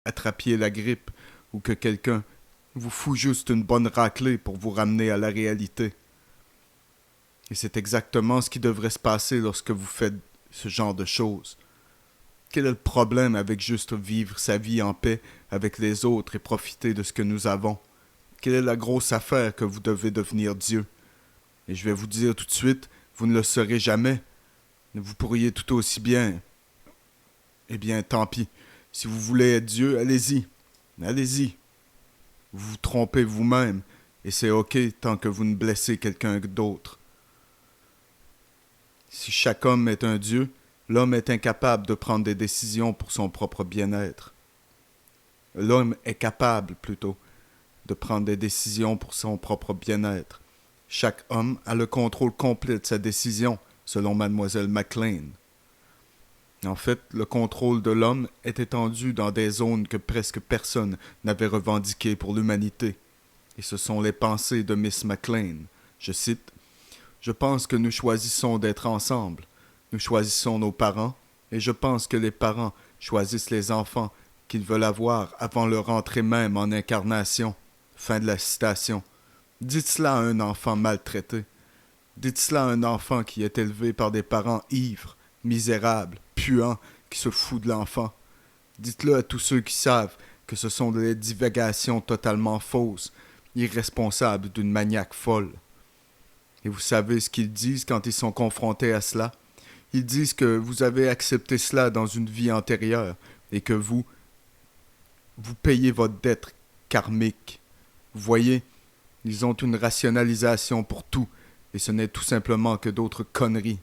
attrapiez la grippe ou que quelqu'un vous fout juste une bonne raclée pour vous ramener à la réalité. Et c'est exactement ce qui devrait se passer lorsque vous faites ce genre de choses. Quel est le problème avec juste vivre sa vie en paix avec les autres et profiter de ce que nous avons? Quelle est la grosse affaire que vous devez devenir Dieu? Et je vais vous dire tout de suite, vous ne le serez jamais. Vous pourriez tout aussi bien. Eh bien, tant pis. Si vous voulez être Dieu, allez-y. Allez-y. Vous vous trompez vous-même, et c'est ok tant que vous ne blessez quelqu'un d'autre. Si chaque homme est un Dieu, l'homme est incapable de prendre des décisions pour son propre bien-être. L'homme est capable, plutôt, de prendre des décisions pour son propre bien-être. Chaque homme a le contrôle complet de sa décision, selon mademoiselle MacLean. En fait, le contrôle de l'homme est étendu dans des zones que presque personne n'avait revendiquées pour l'humanité. Et ce sont les pensées de Miss MacLean. Je cite, « Je pense que nous choisissons d'être ensemble. Nous choisissons nos parents, et je pense que les parents choisissent les enfants qu'ils veulent avoir avant leur entrée même en incarnation. » Fin de la citation. Dites cela à un enfant maltraité. Dites cela à un enfant qui est élevé par des parents ivres, misérables, puants, qui se foutent de l'enfant. Dites-le à tous ceux qui savent que ce sont des divagations totalement fausses, irresponsables d'une maniaque folle. Et vous savez ce qu'ils disent quand ils sont confrontés à cela? Ils disent que vous avez accepté cela dans une vie antérieure et que vous payez votre dette karmique. Vous voyez, ils ont une rationalisation pour tout, et ce n'est tout simplement que d'autres conneries.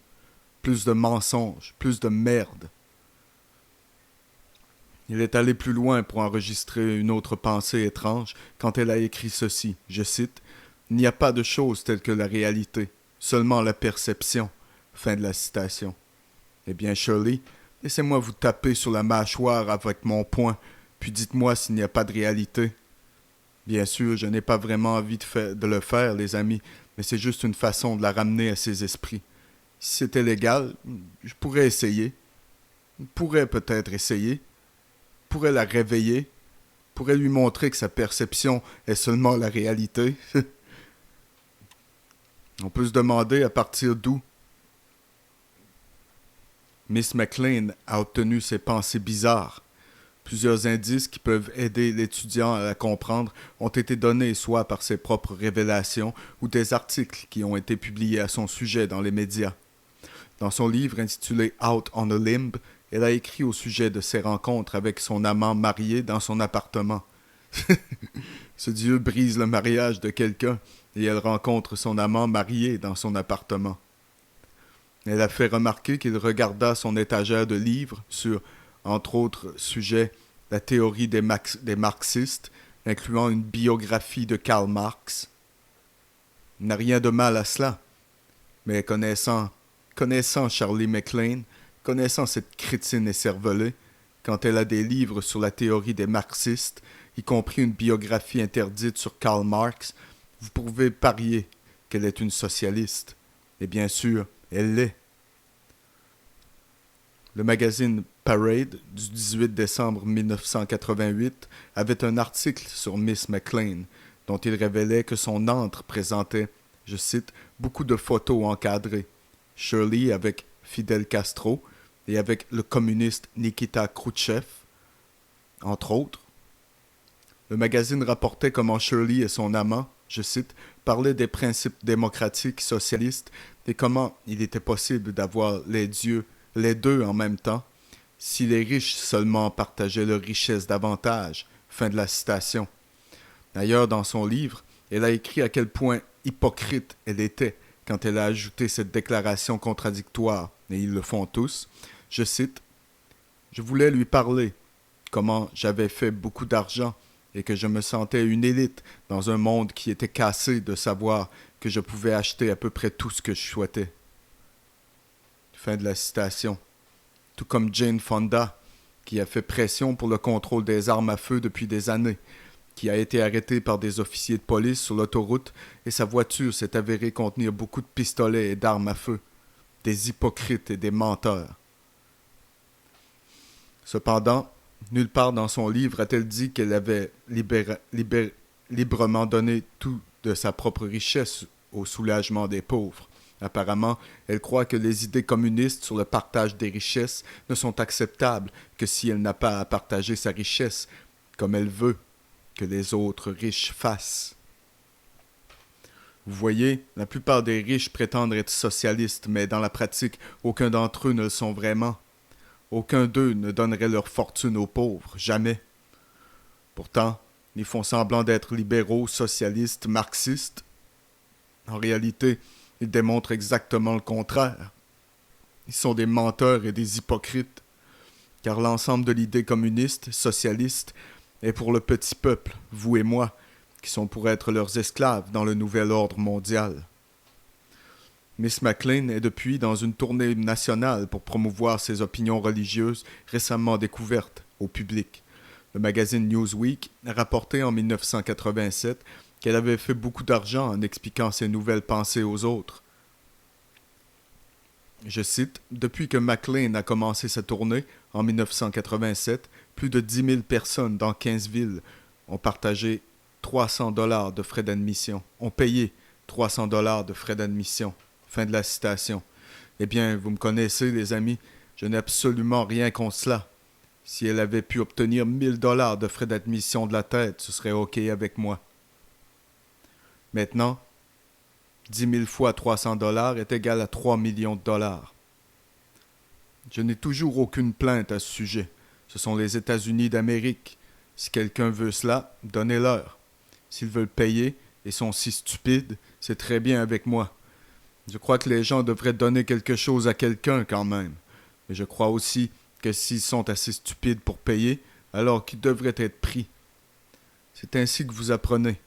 Plus de mensonges, plus de merde. Il est allé plus loin pour enregistrer une autre pensée étrange quand elle a écrit ceci, je cite, « Il n'y a pas de chose telle que la réalité, seulement la perception. » Fin de la citation. Eh bien, Shirley, laissez-moi vous taper sur la mâchoire avec mon poing, puis dites-moi s'il n'y a pas de réalité. Bien sûr, je n'ai pas vraiment envie de le faire, les amis, mais c'est juste une façon de la ramener à ses esprits. Si c'était légal, je pourrais essayer. Je pourrais peut-être essayer. Je pourrais la réveiller. Je pourrais lui montrer que sa perception est seulement la réalité. On peut se demander à partir d'où Miss MacLean a obtenu ces pensées bizarres. Plusieurs indices qui peuvent aider l'étudiant à la comprendre ont été donnés soit par ses propres révélations ou des articles qui ont été publiés à son sujet dans les médias. Dans son livre intitulé « Out on a Limb », elle a écrit au sujet de ses rencontres avec son amant marié dans son appartement. Ce Dieu brise le mariage de quelqu'un et elle rencontre son amant marié dans son appartement. Elle a fait remarquer qu'il regarda son étagère de livres sur, entre autres sujets, la théorie des marxistes, incluant une biographie de Karl Marx. Il n'a rien de mal à cela, mais connaissant Shirley MacLaine, connaissant cette crétine écervelée, quand elle a des livres sur la théorie des marxistes, y compris une biographie interdite sur Karl Marx, vous pouvez parier qu'elle est une socialiste. Et bien sûr, elle l'est. Le magazine Parade du 18 décembre 1988 avait un article sur Miss MacLaine, dont il révélait que son antre présentait, je cite, beaucoup de photos encadrées. Shirley avec Fidel Castro et avec le communiste Nikita Khrouchtchev, entre autres. Le magazine rapportait comment Shirley et son amant, je cite, parlaient des principes démocratiques socialistes et comment il était possible d'avoir les deux en même temps, si les riches seulement partageaient leurs richesses davantage. Fin de la citation. D'ailleurs, dans son livre, elle a écrit à quel point hypocrite elle était quand elle a ajouté cette déclaration contradictoire, et ils le font tous. Je cite, « Je voulais lui parler, comment j'avais fait beaucoup d'argent et que je me sentais une élite dans un monde qui était cassé de savoir que je pouvais acheter à peu près tout ce que je souhaitais. » Fin de la citation. Tout comme Jane Fonda, qui a fait pression pour le contrôle des armes à feu depuis des années, qui a été arrêtée par des officiers de police sur l'autoroute et sa voiture s'est avérée contenir beaucoup de pistolets et d'armes à feu. Des hypocrites et des menteurs. Cependant, Nulle part dans son livre a-t-elle dit qu'elle avait librement donné tout de sa propre richesse au soulagement des pauvres. Apparemment, elle croit que les idées communistes sur le partage des richesses ne sont acceptables que si elle n'a pas à partager sa richesse comme elle veut que les autres riches fassent. Vous voyez, la plupart des riches prétendent être socialistes, mais dans la pratique, aucun d'entre eux ne le sont vraiment. Aucun d'eux ne donnerait leur fortune aux pauvres, jamais. Pourtant, ils font semblant d'être libéraux, socialistes, marxistes. En réalité, ils démontrent exactement le contraire. Ils sont des menteurs et des hypocrites, car l'ensemble de l'idée communiste, socialiste, est pour le petit peuple, vous et moi, qui sont pour être leurs esclaves dans le nouvel ordre mondial. Miss McLean est depuis dans une tournée nationale pour promouvoir ses opinions religieuses récemment découvertes au public. Le magazine Newsweek a rapporté en 1987 qu'elle avait fait beaucoup d'argent en expliquant ses nouvelles pensées aux autres. Je cite, « Depuis que McLean a commencé sa tournée, en 1987, plus de 10 000 personnes dans 15 villes ont partagé 300 $ de frais d'admission, ont payé 300 $ de frais d'admission. » Fin de la citation. Eh bien, vous me connaissez, les amis, je n'ai absolument rien contre cela. Si elle avait pu obtenir 1 000 $ de frais d'admission de la tête, ce serait OK avec moi. Maintenant, 10 000 fois 300 $ est égal à 3 millions de dollars. Je n'ai toujours aucune plainte à ce sujet. Ce sont les États-Unis d'Amérique. Si quelqu'un veut cela, donnez-leur. S'ils veulent payer et sont si stupides, c'est très bien avec moi. Je crois que les gens devraient donner quelque chose à quelqu'un quand même. Mais je crois aussi que s'ils sont assez stupides pour payer, alors qu'ils devraient être pris. C'est ainsi que vous apprenez.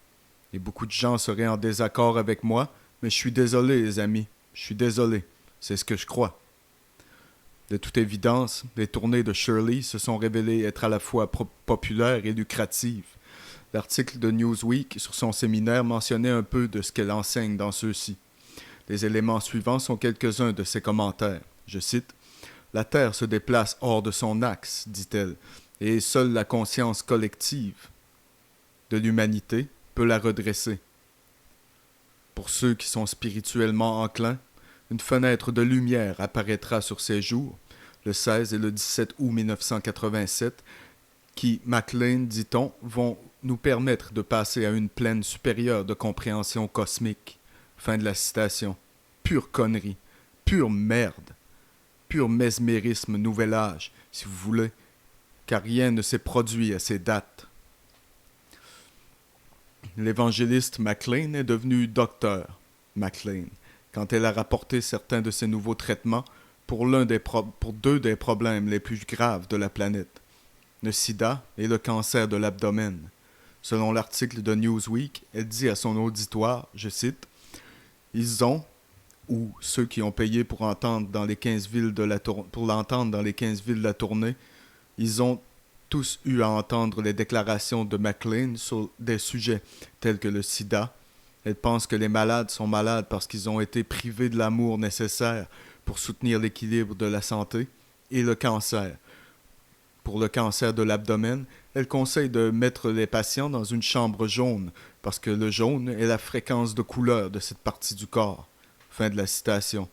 Et beaucoup de gens seraient en désaccord avec moi, mais je suis désolé, les amis. Je suis désolé. C'est ce que je crois. De toute évidence, les tournées de Shirley se sont révélées être à la fois populaires et lucratives. L'article de Newsweek sur son séminaire mentionnait un peu de ce qu'elle enseigne dans ceux-ci. Les éléments suivants sont quelques-uns de ses commentaires. Je cite, « La Terre se déplace hors de son axe, dit-elle, et seule la conscience collective de l'humanité peut la redresser. Pour ceux qui sont spirituellement enclins, une fenêtre de lumière apparaîtra sur ces jours, le 16 et le 17 août 1987, qui, McLean, dit-on, vont nous permettre de passer à une plaine supérieure de compréhension cosmique. » Fin de la citation. Pure connerie, pure merde, pur mesmérisme nouvel âge, si vous voulez, car rien ne s'est produit à ces dates. L'évangéliste McLean est devenu docteur McLean quand elle a rapporté certains de ses nouveaux traitements pour deux des problèmes les plus graves de la planète, le sida et le cancer de l'abdomen. Selon l'article de Newsweek, elle dit à son auditoire, je cite, « Ils ont, ou ceux qui ont payé pour entendre dans les 15 villes de l'entendre dans les 15 villes de la tournée, ils ont tous eu à entendre les déclarations de McLean sur des sujets tels que le sida. Elle pense que les malades sont malades parce qu'ils ont été privés de l'amour nécessaire pour soutenir l'équilibre de la santé, et le cancer. Pour le cancer de l'abdomen, elle conseille de mettre les patients dans une chambre jaune, parce que le jaune est la fréquence de couleur de cette partie du corps. Fin de la citation.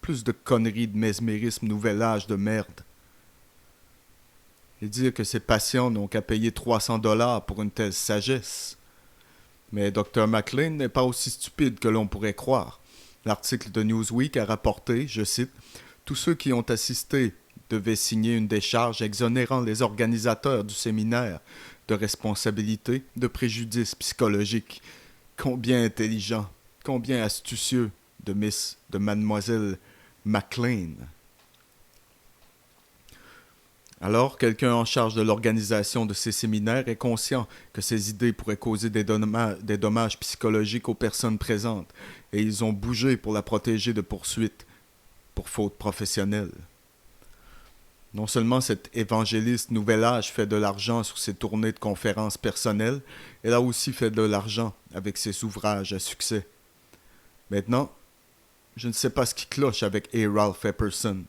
Plus de conneries de mesmérisme nouvel âge de merde. Et dire que ces patients n'ont qu'à payer 300 $ pour une telle sagesse. Mais Dr. McLean n'est pas aussi stupide que l'on pourrait croire. L'article de Newsweek a rapporté, je cite, « Tous ceux qui ont assisté devaient signer une décharge exonérant les organisateurs du séminaire de responsabilité de préjudice psychologique. Combien intelligent, combien astucieux de mademoiselle McLean. » Alors, quelqu'un en charge de l'organisation de ces séminaires est conscient que ces idées pourraient causer des dommages psychologiques aux personnes présentes, et ils ont bougé pour la protéger de poursuites pour faute professionnelle. Non seulement cette évangéliste nouvel âge fait de l'argent sur ses tournées de conférences personnelles, elle a aussi fait de l'argent avec ses ouvrages à succès. Maintenant, je ne sais pas ce qui cloche avec A. Ralph Epperson.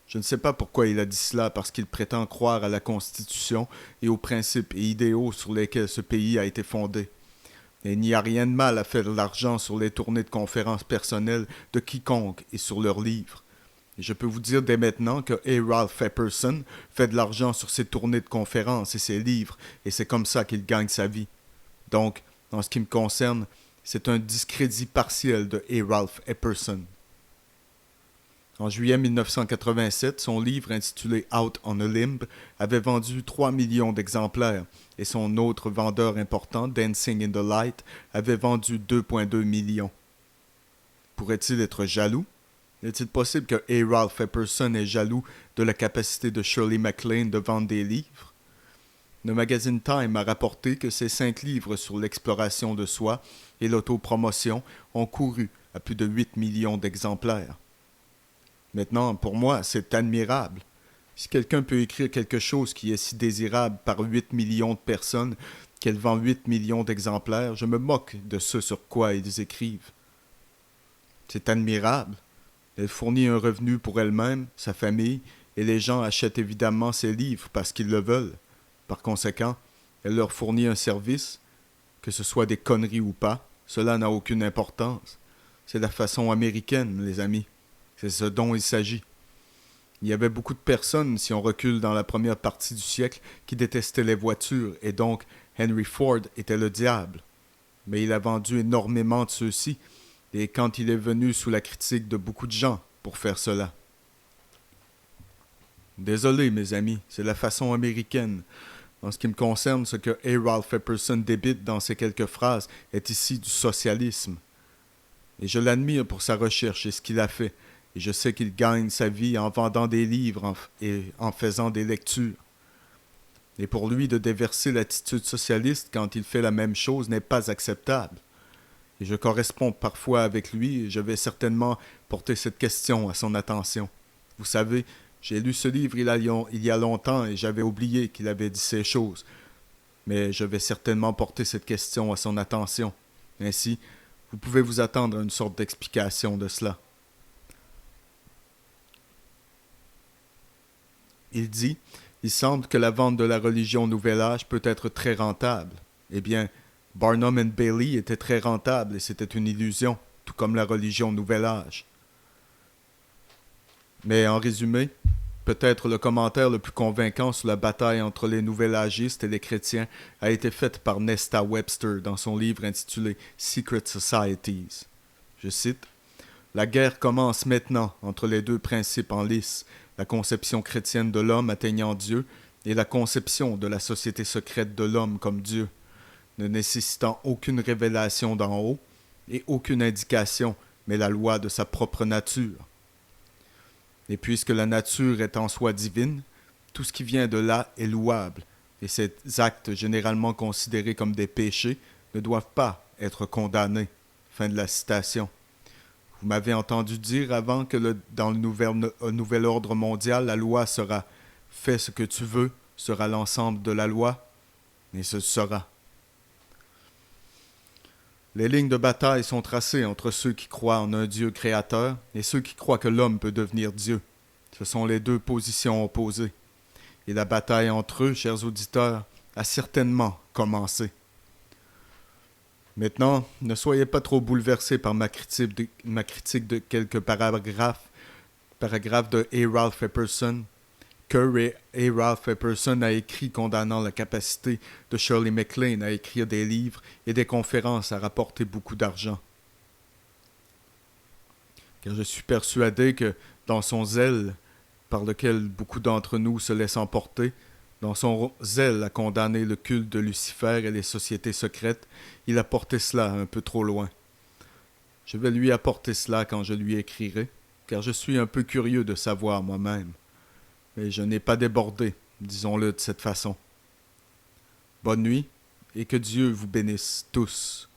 Je ne sais pas pourquoi il a dit cela, parce qu'il prétend croire à la Constitution et aux principes et idéaux sur lesquels ce pays a été fondé. Et il n'y a rien de mal à faire de l'argent sur les tournées de conférences personnelles de quiconque et sur leurs livres. Et je peux vous dire dès maintenant que A. Ralph Epperson fait de l'argent sur ses tournées de conférences et ses livres, et c'est comme ça qu'il gagne sa vie. Donc, en ce qui me concerne, c'est un discrédit partiel de A. Ralph Epperson. En juillet 1987, son livre intitulé Out on a Limb avait vendu 3 millions d'exemplaires et son autre vendeur important, Dancing in the Light, avait vendu 2,2 millions. Pourrait-il être jaloux? Est-il possible que A. Ralph Epperson est jaloux de la capacité de Shirley MacLaine de vendre des livres? Le magazine Time a rapporté que ses 5 livres sur l'exploration de soi et l'autopromotion ont couru à plus de 8 millions d'exemplaires. Maintenant, pour moi, c'est admirable. Si quelqu'un peut écrire quelque chose qui est si désirable par 8 millions de personnes qu'elle vend 8 millions d'exemplaires, je me moque de ce sur quoi ils écrivent. C'est admirable. Elle fournit un revenu pour elle-même, sa famille, et les gens achètent évidemment ses livres parce qu'ils le veulent. Par conséquent, elle leur fournit un service, que ce soit des conneries ou pas, cela n'a aucune importance. C'est la façon américaine, les amis. C'est ce dont il s'agit. Il y avait beaucoup de personnes, si on recule dans la première partie du siècle, qui détestaient les voitures, et donc Henry Ford était le diable. Mais il a vendu énormément de ceux-ci, et quand il est venu sous la critique de beaucoup de gens pour faire cela. Désolé, mes amis, c'est la façon américaine. En ce qui me concerne, ce que A. Ralph Epperson débite dans ces quelques phrases est ici du socialisme. Et je l'admire pour sa recherche et ce qu'il a fait. Et je sais qu'il gagne sa vie en vendant des livres et en faisant des lectures. Et pour lui, de déverser l'attitude socialiste quand il fait la même chose n'est pas acceptable. Et je corresponds parfois avec lui et je vais certainement porter cette question à son attention. Vous savez, j'ai lu ce livre il y a longtemps et j'avais oublié qu'il avait dit ces choses. Mais je vais certainement porter cette question à son attention. Ainsi, vous pouvez vous attendre à une sorte d'explication de cela. Il dit, il semble que la vente de la religion au Nouvel Âge peut être très rentable. Eh bien, Barnum and Bailey était très rentable et c'était une illusion, tout comme la religion au Nouvel Âge. Mais en résumé, peut-être le commentaire le plus convaincant sur la bataille entre les nouvel-âgistes et les chrétiens a été fait par Nesta Webster dans son livre intitulé Secret Societies. Je cite, « La guerre commence maintenant entre les deux principes en lice, la conception chrétienne de l'homme atteignant Dieu et la conception de la société secrète de l'homme comme Dieu, ne nécessitant aucune révélation d'en haut et aucune indication, mais la loi de sa propre nature. Et puisque la nature est en soi divine, tout ce qui vient de là est louable, et ces actes généralement considérés comme des péchés ne doivent pas être condamnés. » Fin de la citation. Vous m'avez entendu dire avant que dans le nouvel ordre mondial, la loi sera « fais ce que tu veux » sera l'ensemble de la loi, et ce sera. Les lignes de bataille sont tracées entre ceux qui croient en un Dieu créateur et ceux qui croient que l'homme peut devenir Dieu. Ce sont les deux positions opposées. Et la bataille entre eux, chers auditeurs, a certainement commencé. Maintenant, ne soyez pas trop bouleversés par ma critique de quelques paragraphes de A. Ralph Epperson, que A. Ralph Epperson a écrit condamnant la capacité de Shirley MacLaine à écrire des livres et des conférences à rapporter beaucoup d'argent. Car je suis persuadé que dans son zèle, par lequel beaucoup d'entre nous se laissent emporter, dans son zèle à condamner le culte de Lucifer et les sociétés secrètes, il a porté cela un peu trop loin. Je vais lui apporter cela quand je lui écrirai, car je suis un peu curieux de savoir moi-même. Mais je n'ai pas débordé, disons-le de cette façon. Bonne nuit, et que Dieu vous bénisse tous.